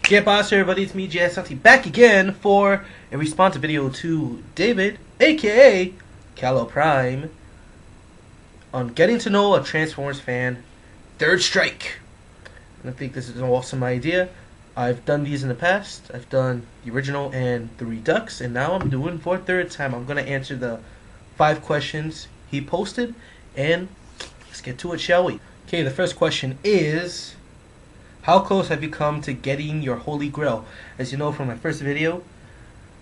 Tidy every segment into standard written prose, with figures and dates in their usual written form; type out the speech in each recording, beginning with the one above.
Get boss, everybody, it's me, JSLT, back again for a response video to David, aka Callow Prime, on getting to know a Transformers fan, Third Strike. And I think this is an awesome idea. I've done these in the past. I've done the original and the Redux, and now I'm doing for a third time. I'm going to answer the 5 questions he posted, and let's get to it, shall we? Okay, the first question is, how close have you come to getting your Holy Grail? As you know from my first video,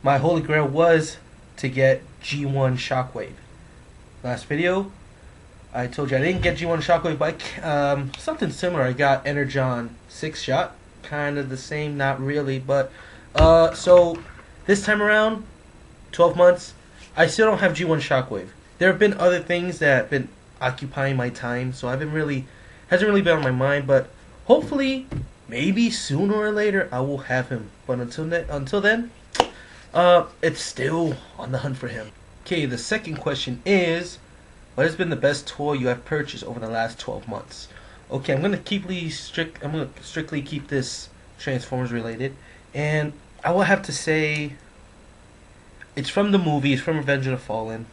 my Holy Grail was to get G1 Shockwave. Last video, I told you I didn't get G1 Shockwave, but something similar. I got Energon 6-shot. Kind of the same, not really, but so this time around, 12 months, I still don't have G1 Shockwave. There have been other things that have been occupying my time, so hasn't really been on my mind, but hopefully, maybe sooner or later, I will have him. But until then, it's still on the hunt for him. Okay, the second question is, what has been the best toy you have purchased over the last 12 months? Okay, I'm gonna strictly keep this Transformers related, and I will have to say it's from the movie. It's from Revenge of the Fallen,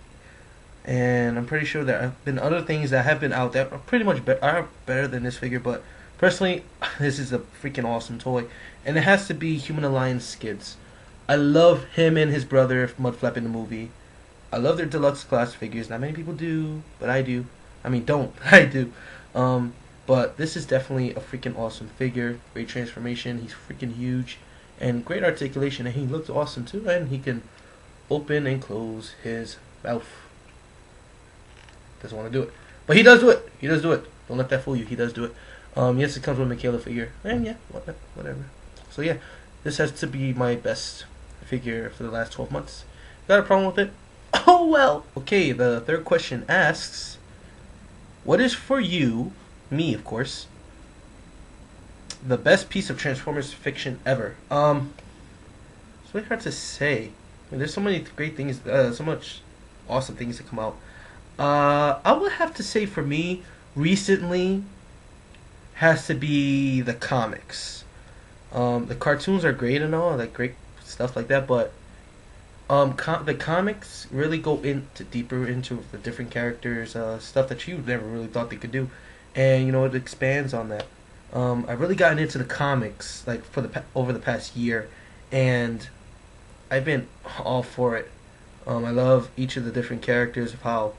and I'm pretty sure there have been other things that have been out that are pretty much are better than this figure, but personally, this is a freaking awesome toy, and it has to be Human Alliance Skids. I love him and his brother Mudflap in the movie. I love their deluxe class figures. Not many people do, but I do. I mean, don't. I do. But this is definitely a freaking awesome figure. Great transformation. He's freaking huge, and great articulation. And he looks awesome too. And he can open and close his mouth. Doesn't want to do it, but he does do it. He does do it. Don't let that fool you. He does do it. Yes, it comes with a Michaela figure, and yeah, whatever. So yeah, this has to be my best figure for the last 12 months. Got a problem with it? Oh well. Okay, the third question asks, what is for you, me of course, the best piece of Transformers fiction ever? It's really hard to say. I mean, there's so many great things, so much awesome things that come out. I would have to say for me, recently, has to be the comics. The cartoons are great and all, like great stuff like that, but the comics really go deeper into the different characters, stuff that you never really thought they could do, and you know, it expands on that. I've really gotten into the comics like over the past year, and I've been all for it. I love each of the different characters, of how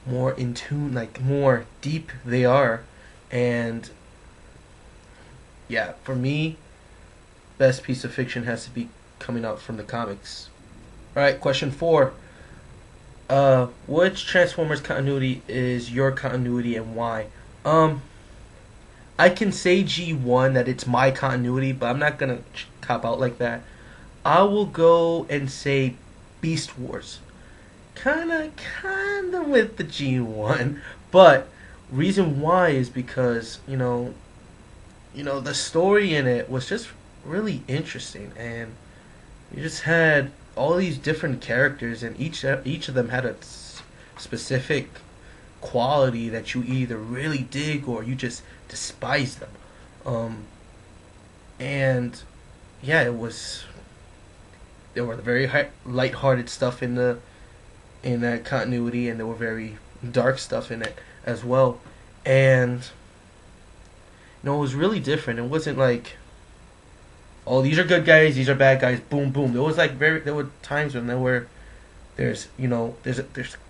more in tune, like more deep they are, and yeah, for me, best piece of fiction has to be coming out from the comics. Alright, question 4. Which Transformers continuity is your continuity and why? I can say G1 that it's my continuity, but I'm not gonna cop out like that. I will go and say Beast Wars. Kinda with the G1, but reason why is because you know the story in it was just really interesting, and you just had all these different characters, and each of them had a specific quality that you either really dig or you just despise them. And yeah, there were very light-hearted stuff in that continuity, and there were very dark stuff in it as well. And it was really different. It wasn't like, oh, these are good guys, these are bad guys, boom, boom. There were times when there's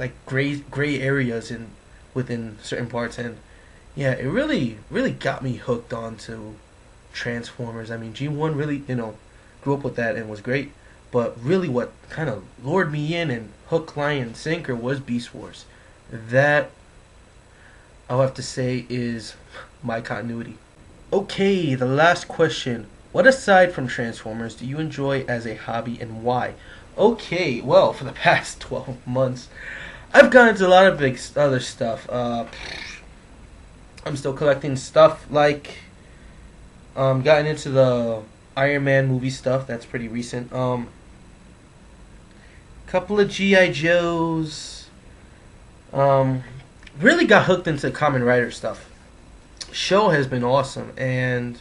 like gray areas within certain parts, and yeah, it really got me hooked onto Transformers. I mean, G1 really grew up with that and was great, but really what kind of lured me in and hook, line, and sinker was Beast Wars. That I'll have to say is my continuity. Okay, the last question. What aside from Transformers do you enjoy as a hobby and why? Okay, well, for the past 12 months, I've gotten into a lot of big other stuff. I'm still collecting stuff like, gotten into the Iron Man movie stuff. That's pretty recent. Couple of G.I. Joes. Really got hooked into Kamen Rider stuff. Show has been awesome, and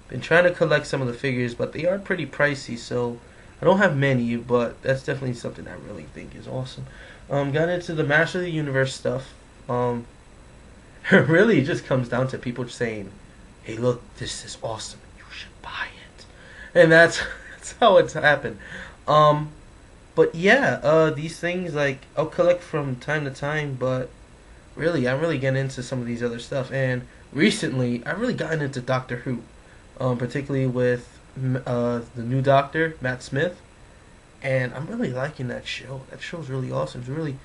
Been trying to collect some of the figures, but they are pretty pricey, so I don't have many, but that's definitely something I really think is awesome. Got into the Master of the Universe stuff. Really, it just comes down to people saying, "Hey, look, this is awesome. You should buy it," and that's how it's happened. But yeah, these things like I'll collect from time to time, but really, I'm really getting into some of these other stuff. And recently, I've really gotten into Doctor Who, particularly with the new Doctor, Matt Smith, and I'm really liking that show. That show's really awesome. I really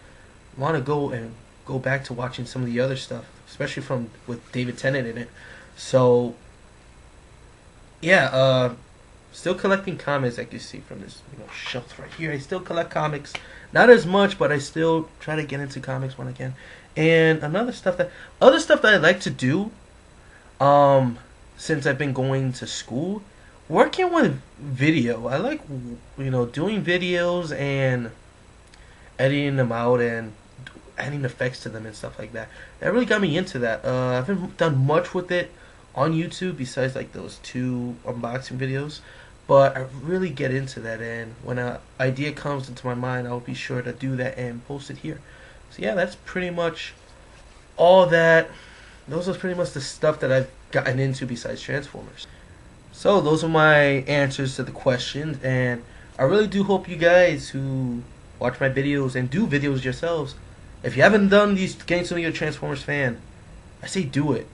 want to go back to watching some of the other stuff, especially from with David Tennant in it. So yeah, still collecting comics, like you see from this shelf right here. I still collect comics, not as much, but I still try to get into comics when I can. And other stuff that I like to do, since I've been going to school, working with video. I like doing videos and editing them out and adding effects to them and stuff like that. That really got me into that. I haven't done much with it on YouTube besides like those 2 unboxing videos, but I really get into that, and when an idea comes into my mind, I'll be sure to do that and post it here. So yeah, that's pretty much all that. Those are pretty much the stuff that I've gotten into besides Transformers. So those are my answers to the questions, and I really do hope you guys who watch my videos and do videos yourselves, if you haven't done these, getting to know your Transformers fan, I say do it.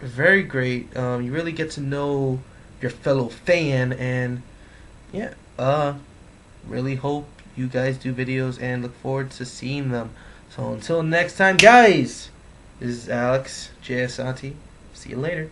It's very great. You really get to know your fellow fan, and yeah, really hope you guys do videos and look forward to seeing them. So until next time, guys, this is Alex J. Asante. See you later.